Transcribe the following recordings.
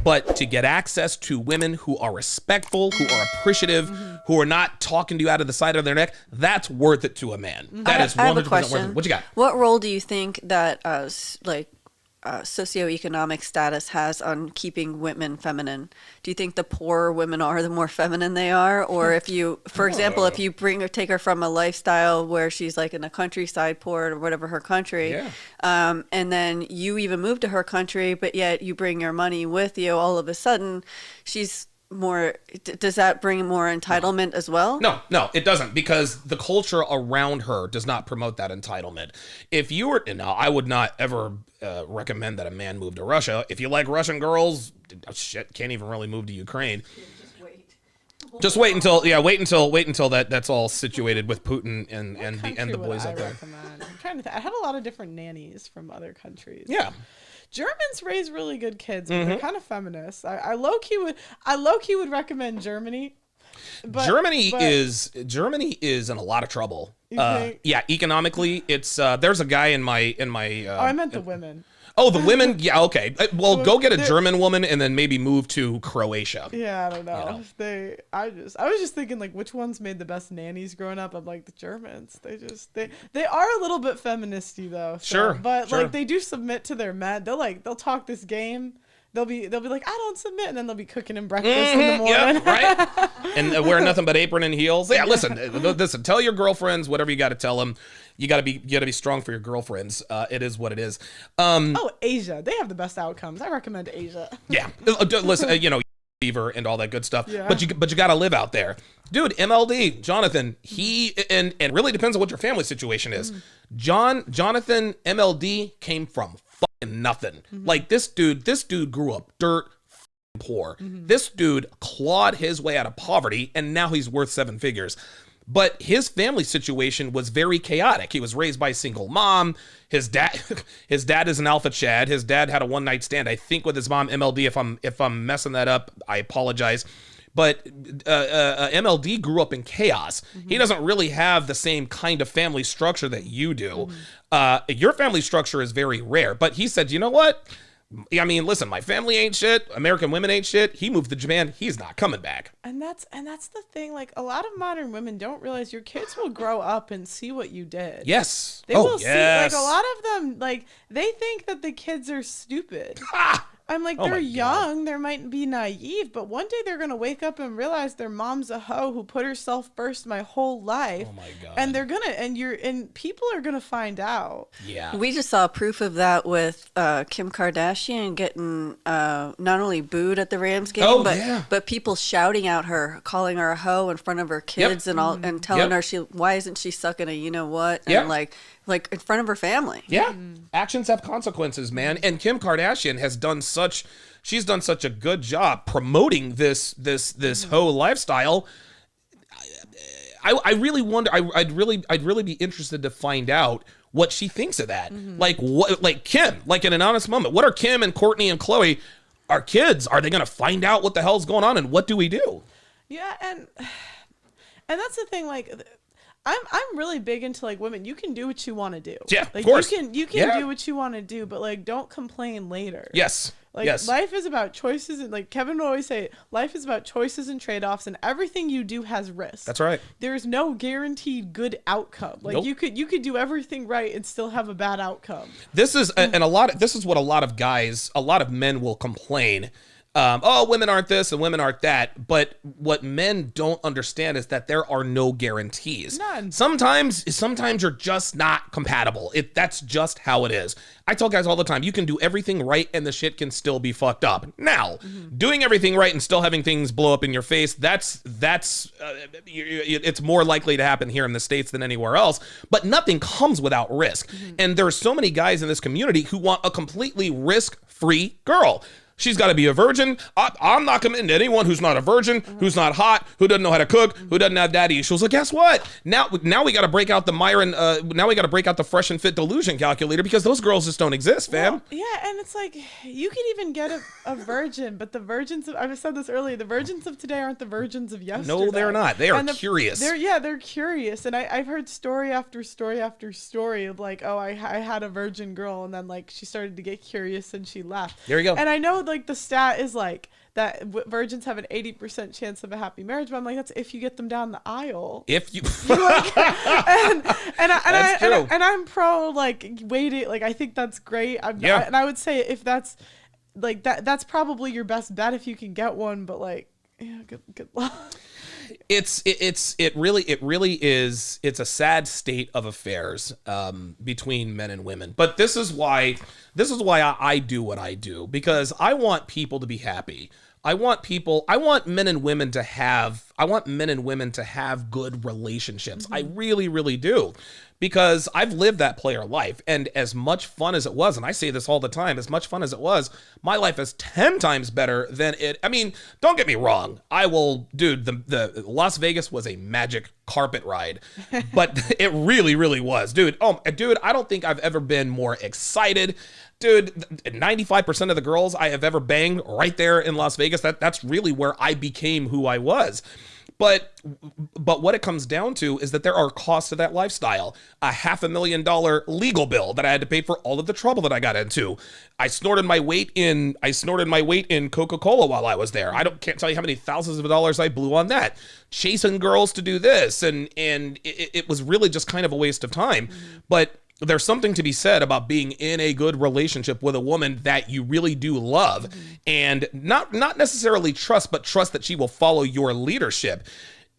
But to get access to women who are respectful, who are appreciative, who are not talking to you out of the side of their neck, that's worth it to a man. That is 100% I have a worth question. it. What you got? What role do you think that socioeconomic status has on keeping women feminine? Do you think the poorer women are, the more feminine they are? Or if you, for example, if you take her from a lifestyle where she's like in a countryside port or whatever her country, and then you even move to her country, but yet you bring your money with you, all of a sudden she's more, does that bring more entitlement as well? No, it doesn't, because the culture around her does not promote that entitlement. If you were, now I would not ever recommend that a man move to Russia. If you like Russian girls, shit, can't even really move to Ukraine. Just wait until that's all situated with Putin and the boys up there. I'm trying to think. I had a lot of different nannies from other countries. Yeah. Germans raise really good kids, but they're kind of feminist. I low key would recommend Germany. But, Germany is in a lot of trouble. Yeah, economically, it's there's a guy in my I meant the women. Oh, the women? Yeah, okay. Well, go get a German woman and then maybe move to Croatia. Yeah, I don't know. You know? I was just thinking, like, which ones made the best nannies growing up? I'm like, the Germans. They are a little bit feministy though. So, sure. But like they do submit to their men. They'll talk this game. They'll be like, I don't submit, and then they'll be cooking him breakfast in the morning. Yep, right. And wear nothing but apron and heels. Yeah, listen. Tell your girlfriends whatever you got to tell them. You gotta be strong for your girlfriends. It is what it is. Asia, they have the best outcomes. I recommend Asia. Yeah, listen, fever and all that good stuff. Yeah. But you gotta live out there, dude. MLD, Jonathan. He and it really depends on what your family situation is. Jonathan MLD came from fucking nothing. Like this dude grew up dirt poor. This dude clawed his way out of poverty, and now he's worth 7 figures. But his family situation was very chaotic. He was raised by a single mom. His dad is an alpha Chad. His dad had a one-night stand, I think, with his mom. MLD, if I'm messing that up, I apologize. But MLD grew up in chaos. He doesn't really have the same kind of family structure that you do. Your family structure is very rare. But he said, you know what? I mean, listen, my family ain't shit. American women ain't shit. He moved to Japan. He's not coming back. And that's the thing. Like, a lot of modern women don't realize your kids will grow up and see what you did. Yes. They will see. Like, a lot of them, like, they think that the kids are stupid. I'm like, they're young. They might be naive, but one day they're gonna wake up and realize their mom's a hoe who put herself first my whole life. Oh my god! And they're gonna, and people are gonna find out. Yeah. We just saw proof of that with Kim Kardashian getting not only booed at the Rams game, but people shouting at her, calling her a hoe in front of her kids and all, and telling her why isn't she sucking a you know what, and like in front of her family. Yeah. Actions have consequences, man. And Kim Kardashian has done she's done such a good job promoting this hoe lifestyle. I really wonder, I'd really be interested to find out what she thinks of that. Like Kim, like in an honest moment, what are Kim and Courtney and Khloe, our kids, are they going to find out what the hell's going on and what do we do? Yeah. And that's the thing, like, I'm really big into, like, women. You can do what you want to do. Yeah, like, of course. You can do what you want to do, but, like, don't complain later. Yes. Like, life is about choices, and, like, Kevin would always say, life is about choices and trade-offs, and everything you do has risks. That's right. There's no guaranteed good outcome. Like, you could do everything right and still have a bad outcome. This is this is what a lot of men will complain. Women aren't this and women aren't that. But what men don't understand is that there are no guarantees. None. Sometimes you're just not compatible. That's just how it is. I tell guys all the time, you can do everything right and the shit can still be fucked up. Now, doing everything right and still having things blow up in your face, it's more likely to happen here in the States than anywhere else. But nothing comes without risk. And there are so many guys in this community who want a completely risk-free girl. She's got to be a virgin. I'm not committing to anyone who's not a virgin, who's not hot, who doesn't know how to cook, who doesn't have daddy issues. Well, guess what? Now we got to break out the Myron. Now we got to break out the fresh and fit delusion calculator because those girls just don't exist, fam. Well, yeah, and it's like you can even get a virgin, but the virgins I've said this earlier. The virgins of today aren't the virgins of yesterday. No, they're not. They are curious. They're curious, and I've heard story after story after story of like, oh, I had a virgin girl, and then like she started to get curious and she left. There you go. And I know like the stat is like that virgins have an 80% chance of a happy marriage, but I'm like, that's if you get them down the aisle. If you, like, and I'm pro like waiting. Like I think that's great. And I would say if that's like that's probably your best bet if you can get one. But like, yeah, good luck. It really is. It's a sad state of affairs between men and women. But this is why I do what I do, because I want people to be happy. I want men and women to have good relationships. I really, really do. Because I've lived that player life, and as much fun as it was, and I say this all the time, as much fun as it was, my life is 10 times better than it. I mean, don't get me wrong. The Las Vegas was a magic carpet ride, but it really, really was, dude. I don't think I've ever been more excited. Dude, 95% of the girls I have ever banged right there in Las Vegas, that's really where I became who I was. But what it comes down to is that there are costs to that lifestyle. A $500,000 legal bill that I had to pay for all of the trouble that I got into. I snorted my weight in Coca-Cola while I was there. Can't tell you how many thousands of dollars I blew on that. Chasing girls to do this, and it was really just kind of a waste of time. But there's something to be said about being in a good relationship with a woman that you really do love, and not necessarily trust, but trust that she will follow your leadership.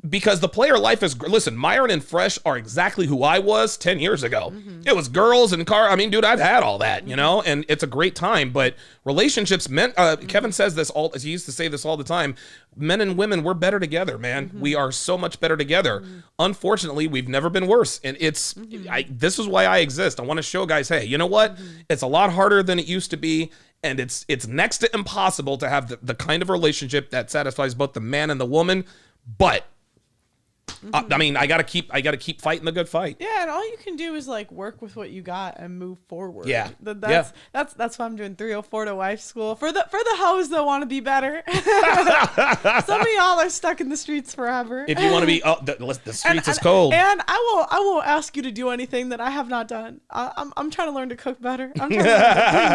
Because the player life is, listen, Myron and Fresh are exactly who I was 10 years ago. It was girls and car. I mean, dude, I've had all that, and it's a great time. But relationships meant, Kevin says this he used to say this all the time. Men and women, we're better together, man. We are so much better together. Unfortunately, we've never been worse. And this is why I exist. I want to show guys, hey, you know what? It's a lot harder than it used to be. And it's next to impossible to have the kind of relationship that satisfies both the man and the woman. But I mean, I gotta keep fighting the good fight. Yeah, and all you can do is like work with what you got and move forward. Yeah, that's why I'm doing 304 to wife school for the hoes that want to be better. Some of y'all are stuck in the streets forever. If you want to be, the streets is cold. And I won't ask you to do anything that I have not done. I'm trying to learn to cook better. I'm trying to learn to clean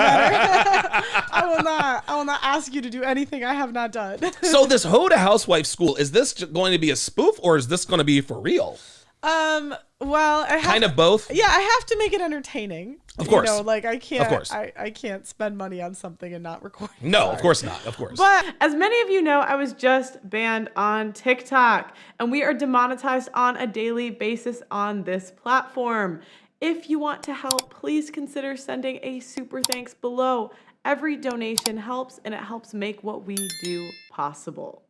better. I will not ask you to do anything I have not done. So this hoe to housewife school, is this going to be a spoof, or is this going to be for real? Well, kind of both. Yeah, I have to make it entertaining. Of course. Like I can't. Of course. I can't spend money on something and not record. No, of course not. Of course. But as many of you know, I was just banned on TikTok, and we are demonetized on a daily basis on this platform. If you want to help, please consider sending a super thanks below. Every donation helps, and it helps make what we do possible.